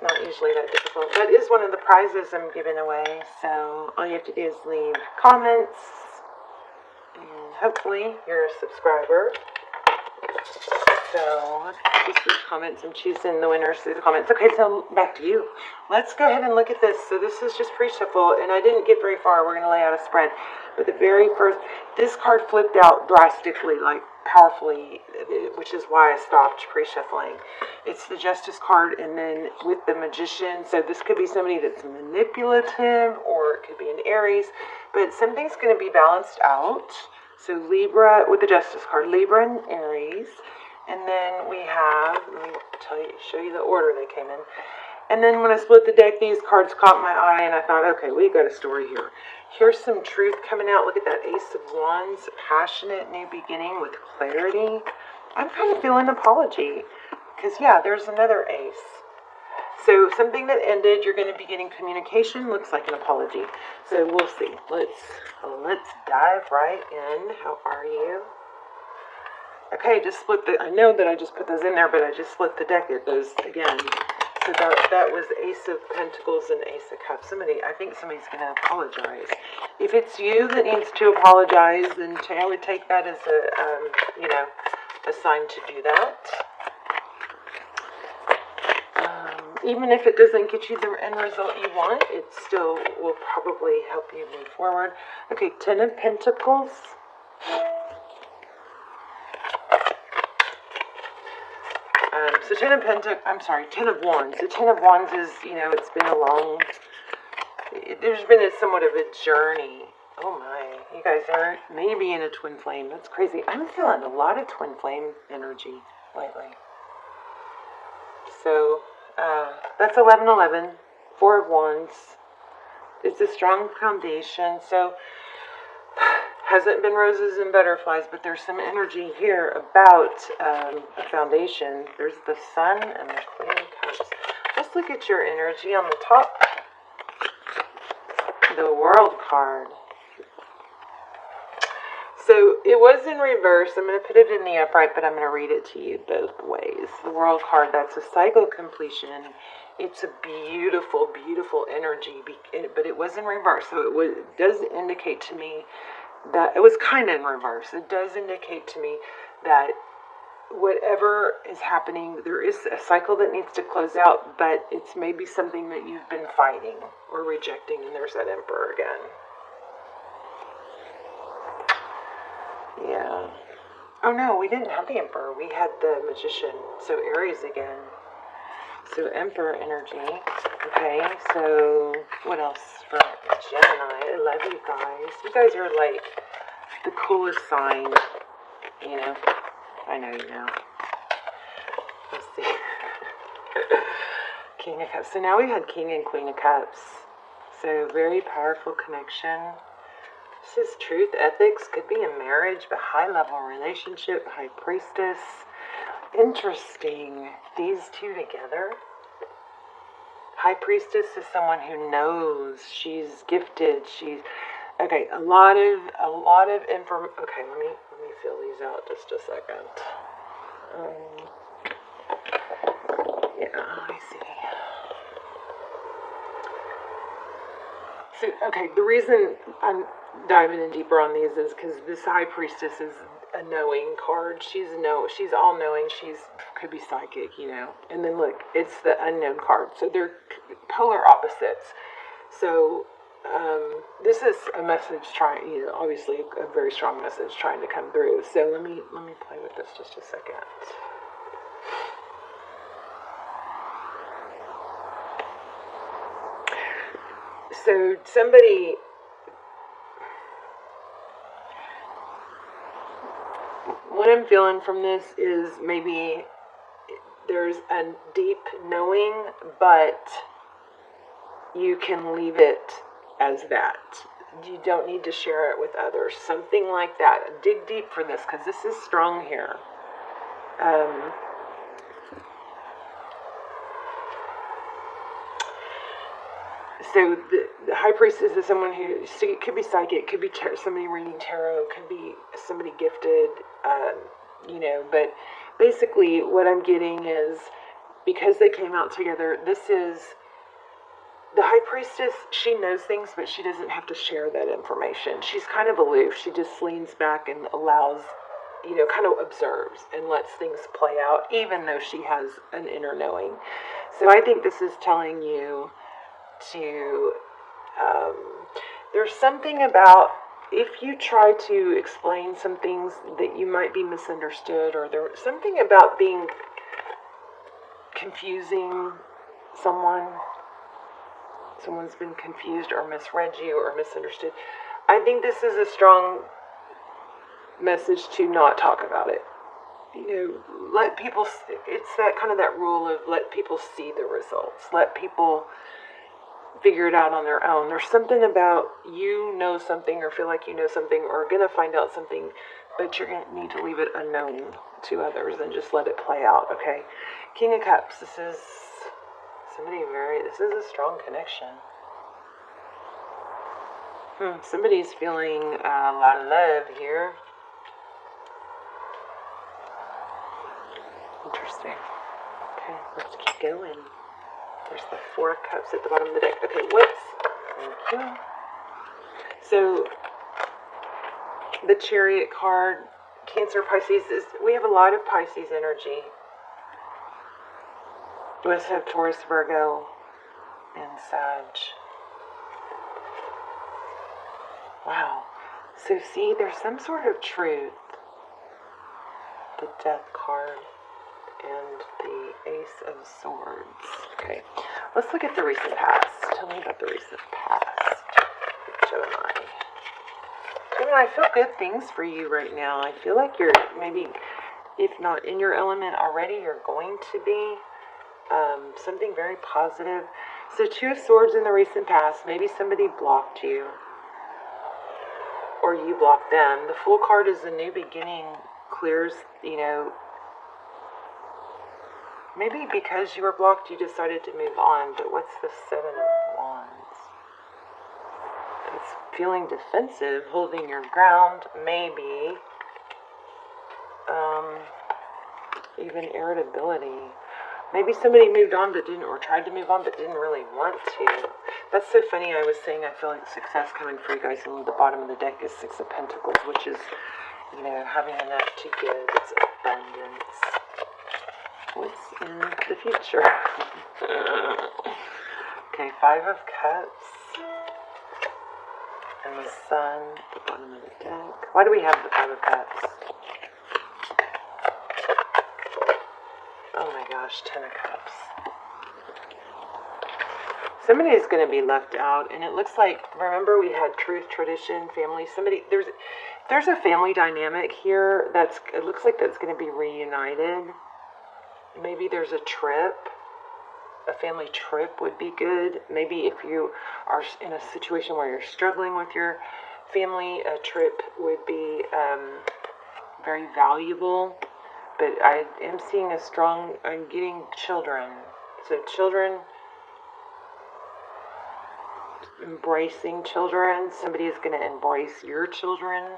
not usually that difficult. That is one of the prizes I'm giving away. So all you have to do is leave comments. And hopefully you're a subscriber. So let's just leave comments. I'm choosing the winners through the comments. Okay, so back to you. Let's go ahead and look at this. So this is just pre-shuffle, and I didn't get very far. We're going to lay out a spread. But the very first, this card flipped out drastically, like powerfully, which is why I stopped pre-shuffling. It's the Justice card, and then with the Magician. So this could be somebody that's manipulative, or it could be an Aries, but something's going to be balanced out. So Libra with the Justice card, Libra and Aries. And then we have, let me show you the order they came in. And then when I split the deck, these cards caught my eye, and I thought, okay, we got a story here. Here's some truth coming out. Look at that Ace of Wands, passionate new beginning with clarity. I'm kind of feeling apology, because yeah, there's another ace. So something that ended, you're going to be getting communication. Looks like an apology. So we'll see. Let's dive right in. How are you? Okay, just split the, I know that I just put those in there, but I just split the deck at those again. So that was Ace of Pentacles and Ace of Cups. I think somebody's going to apologize. If it's you that needs to apologize, then I would take that as a sign to do that. Even if it doesn't get you the end result you want, it still will probably help you move forward. Okay, Ten of Pentacles. So Ten of Wands. The Ten of Wands is, it's been a long, there's been somewhat of a journey. Oh my, you guys are maybe in a twin flame. That's crazy. I'm feeling a lot of twin flame energy lately. So, that's 1111, Four of Wands. It's a strong foundation. So, hasn't been roses and butterflies, but there's some energy here about a foundation. There's the Sun and the Queen of Cups. Let's look at your energy on the top. The World card. So it was in reverse. I'm going to put it in the upright, but I'm going to read it to you both ways. The World card, that's a cycle completion. It's a beautiful, beautiful energy, but it was in reverse. So it does indicate to me that it was kind of in reverse. It does indicate to me that whatever is happening, there is a cycle that needs to close out, but it's maybe something that you've been fighting or rejecting, and there's that Emperor again. Yeah. Oh no, we didn't have the Emperor. We had the Magician. So Aries again. So Emperor energy. Okay, so what else for Gemini? I love you guys. You guys are like the coolest sign. I know you know. Let's see. King of Cups. So now we had King and Queen of Cups. So very powerful connection. This is truth, ethics. Could be a marriage, but high-level relationship. High Priestess. Interesting. These two together. High Priestess is someone who knows. She's gifted. She's okay. A lot of information. Okay, let me fill these out just a second. Yeah, let me see. So, okay, the reason I'm diving in deeper on these is because this High Priestess is a knowing card. She's all knowing. Could be psychic, And then look, it's the unknown card. So they're polar opposites. So this is a message obviously a very strong message trying to come through. So let me play with this just a second. So somebody, what I'm feeling from this is maybe there's a deep knowing, but you can leave it as that. You don't need to share it with others. Something like that. Dig deep for this, because this is strong here. So the High Priestess is someone who could be psychic, could be somebody reading tarot, could be somebody gifted, but basically what I'm getting is because they came out together, this is the High Priestess. She knows things, but she doesn't have to share that information. She's kind of aloof. She just leans back and allows, kind of observes and lets things play out, even though she has an inner knowing. So I think this is telling you to, there's something about, if you try to explain some things that you might be misunderstood, or there's something about being confusing someone's been confused or misread you or misunderstood. I think this is a strong message to not talk about it. Let people, it's that kind of that rule of let people see the results. Let people figure it out on their own. There's something about you know something or feel like you know something or going to find out something, but you're going to need to leave it unknown to others and just let it play out, okay? King of Cups, this is a strong connection. Somebody's feeling a lot of love here. Interesting. Okay, let's keep going. There's the Four of Cups at the bottom of the deck. Okay, thank you. So, the Chariot card, Cancer, Pisces, we have a lot of Pisces energy. We also have Taurus, Virgo, and Sag. Wow. So see, there's some sort of truth. The Death card and the Ace of Swords. Okay, let's look at the recent past. Tell me about the recent past, Gemini. Gemini, I feel good things for you right now. I feel like you're maybe, if not in your element already, you're going to be. Something very positive. So Two of Swords in the recent past. Maybe somebody blocked you, or you blocked them. The Fool card is a new beginning, clears, maybe because you were blocked, you decided to move on. But what's the Seven of Wands? It's feeling defensive, holding your ground, maybe. Even irritability. Maybe somebody moved on but didn't, or tried to move on but didn't really want to. That's so funny. I was saying I feel like success coming for you guys, and the bottom of the deck is Six of Pentacles, which is, having enough to give. It's abundance. What's in the future? Okay, Five of Cups. And the Sun at the bottom of the deck. Why do we have the Five of Cups? Oh my gosh, Ten of Cups. Somebody is going to be left out, and it looks like, remember we had truth, tradition, family. There's a family dynamic here it looks like that's going to be reunited. Maybe there's a trip. A family trip would be good. Maybe if you are in a situation where you're struggling with your family, a trip would be very valuable. But I am seeing I'm getting children. So children, embracing children. Somebody is going to embrace your children.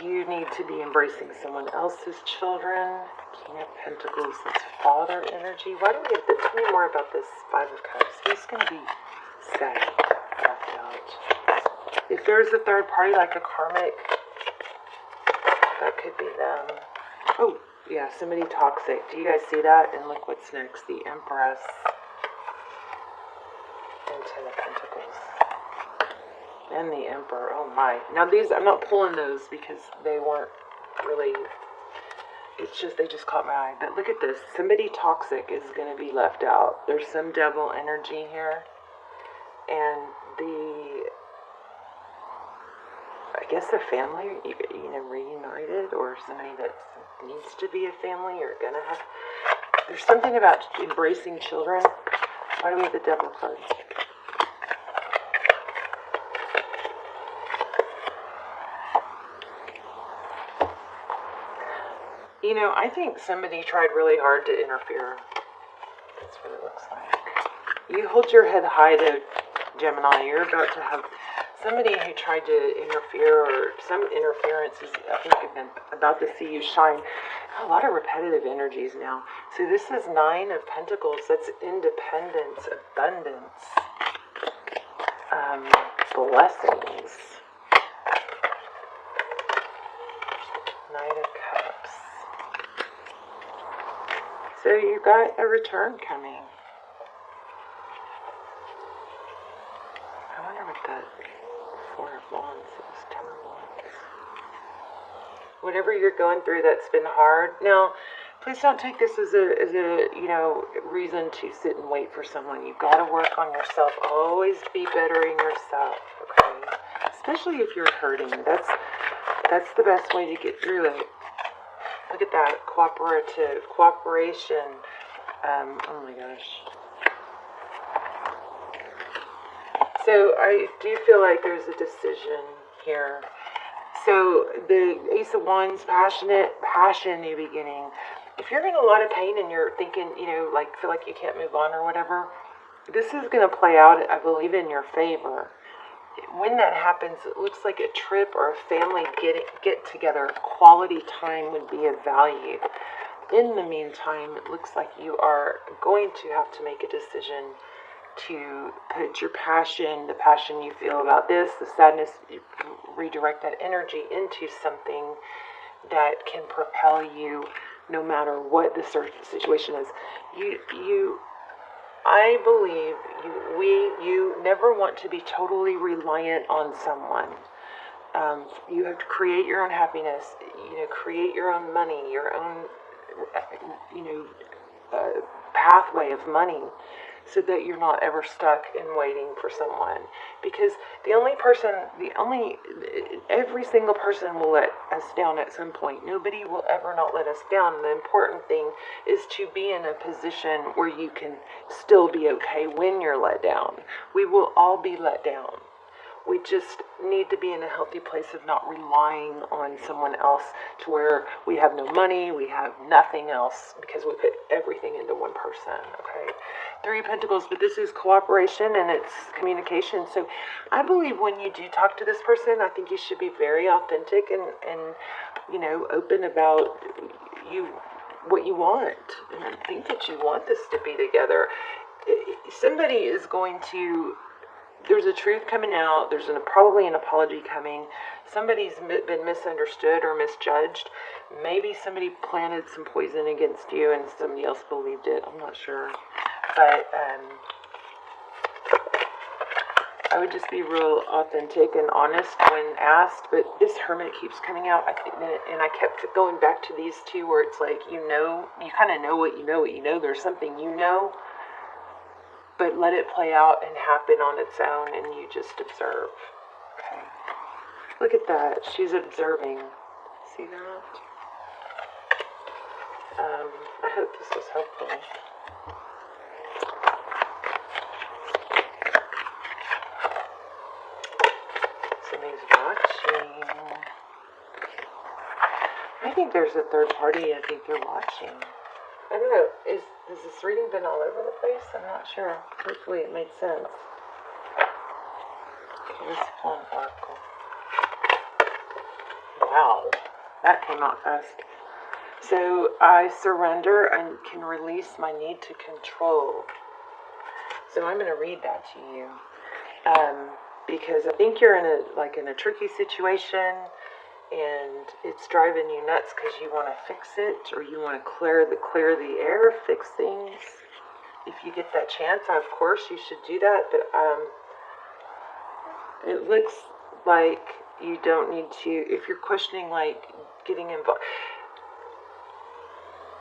You need to be embracing someone else's children. King of Pentacles, that's father energy. Why do we get tell me more about this Five of Cups? Who's going to be sad, left out? If there's a third party, like a karmic, that could be them. Oh, yeah, somebody toxic. Do you guys see that? And look what's next. The Empress and Ten of Pentacles. And the Emperor. Oh my. Now these, I'm not pulling those because they weren't really, it's just, they just caught my eye. But look at this. Somebody toxic is going to be left out. There's some devil energy here. And I guess a family, reunited, or somebody that needs to be a family, or gonna have. There's something about embracing children. Why do we have the Devil card? I think somebody tried really hard to interfere. That's what it looks like. You hold your head high, though, Gemini. You're about to have somebody who tried to interfere, or some interference is, I think, about to see you shine. A lot of repetitive energies now. So this is 9 of Pentacles. That's independence, abundance, blessings. 9 of Cups. So you got a return coming. I wonder what that 4 of Wands is. 10 of Wands. Whatever you're going through that's been hard. Now, please don't take this as a reason to sit and wait for someone. You've got to work on yourself. Always be bettering yourself, okay? Especially if you're hurting. That's the best way to get through it. Look at that. Cooperation. Oh my gosh. So I do feel like there's a decision here. So the Ace of Wands, passion, new beginning. If you're in a lot of pain and you're thinking, feel like you can't move on or whatever, this is going to play out, I believe, in your favor. When that happens, it looks like a trip or a family get together. Quality time would be of value. In the meantime, it looks like you are going to have to make a decision to put your passion, the passion you feel about this, the sadness, redirect that energy into something that can propel you no matter what the situation is. I believe you never want to be totally reliant on someone. You have to create your own happiness, create your own money, your own, pathway of money, so that you're not ever stuck in waiting for someone. Because every single person will let us down at some point. Nobody will ever not let us down. And the important thing is to be in a position where you can still be okay when you're let down. We will all be let down. We just need to be in a healthy place of not relying on someone else to where we have no money, we have nothing else, because we put everything into one person, okay? 3 of Pentacles, but this is cooperation and it's communication. So I believe when you do talk to this person, I think you should be very authentic and open about what you want. And I think that you want this to be together. Somebody is going to... There's a truth coming out. There's probably an apology coming. Somebody's been misunderstood or misjudged. Maybe somebody planted some poison against you and somebody else believed it. I'm not sure. But I would just be real authentic and honest when asked. But this Hermit keeps coming out. And I kept going back to these two where it's like, you kind of know what you know. There's something you know. But let it play out and happen on its own, and you just observe. Okay. Look at that. She's observing. See that? I hope this was helpful. Somebody's watching. I think there's a third party. I think they're watching. I don't know. Has this reading been all over the place? I'm not sure. Hopefully it made sense. Okay, let's pull an oracle. Wow. That came out fast. So, I surrender and can release my need to control. So I'm going to read that to you. Because I think you're in a tricky situation. And it's driving you nuts because you want to fix it, or you want to clear the air, fix things. If you get that chance, of course you should do that. But it looks like you don't need to. If you're questioning getting involved,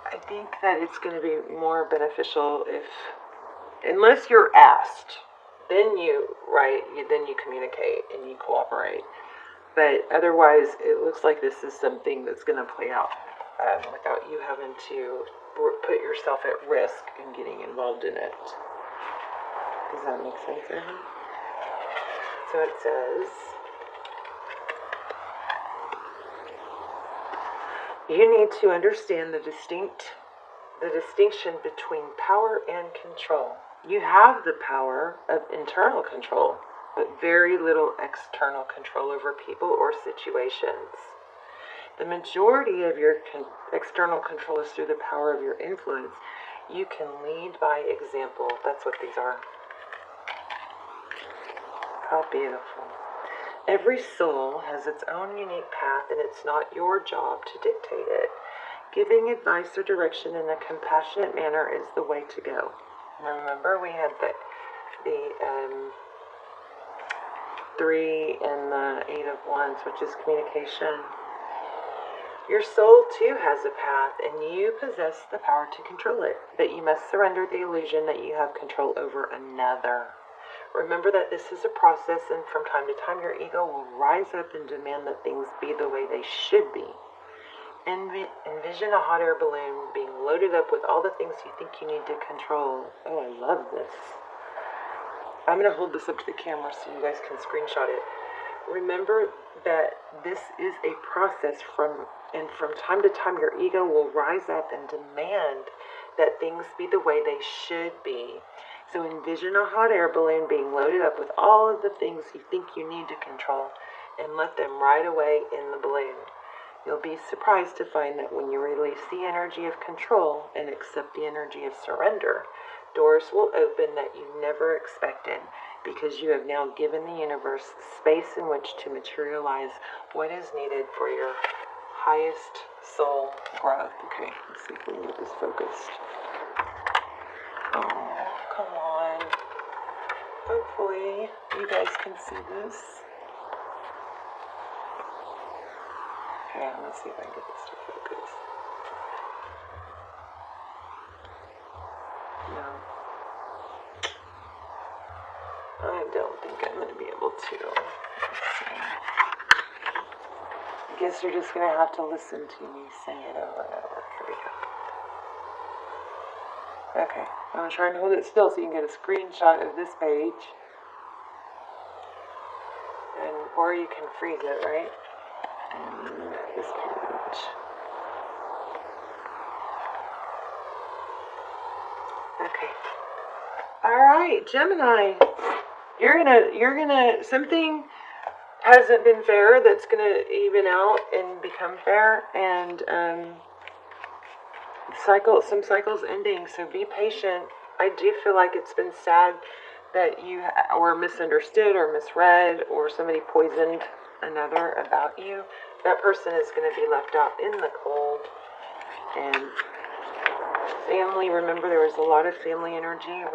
I think that it's going to be more beneficial unless you're asked, then you communicate and you cooperate. But otherwise, it looks like this is something that's going to play out without you having to put yourself at risk in getting involved in it. Does that make sense, Evan? So it says, you need to understand the distinction between power and control. You have the power of internal control, but very little external control over people or situations. The majority of your external control is through the power of your influence. You can lead by example. That's what these are. How beautiful. Every soul has its own unique path, and it's not your job to dictate it. Giving advice or direction in a compassionate manner is the way to go. Remember, we had the 3 and the 8 of Wands, which is communication. Your soul too has a path, and you possess the power to control it. But you must surrender the illusion that you have control over another. Remember that this is a process, and from time to time your ego will rise up and demand that things be the way they should be. Envision a hot air balloon being loaded up with all the things you think you need to control. Oh, I love this. I'm going to hold this up to the camera so you guys can screenshot it. Remember that this is a process from time to time your ego will rise up and demand that things be the way they should be. So envision a hot air balloon being loaded up with all of the things you think you need to control, and let them ride away in the balloon. You'll be surprised to find that when you release the energy of control and accept the energy of surrender, doors will open that you never expected, because you have now given the universe space in which to materialize what is needed for your highest soul growth. Okay, let's see if we can get this focused. Oh, come on. Hopefully you guys can see this. Okay, let's see if I can get this to focus. No. I don't think I'm going to be able to. Let's see. I guess you're just going to have to listen to me say it over and over. Here we go. Okay, I'm going to try and hold it still so you can get a screenshot of this page. Or you can freeze it, right? And this page. Okay. All right, Gemini. You're gonna, something hasn't been fair that's gonna even out and become fair, and some cycles ending, so be patient. I do feel like it's been sad that you were misunderstood or misread, or somebody poisoned another about you. That person is going to be left out in the cold. And family, remember there was a lot of family energy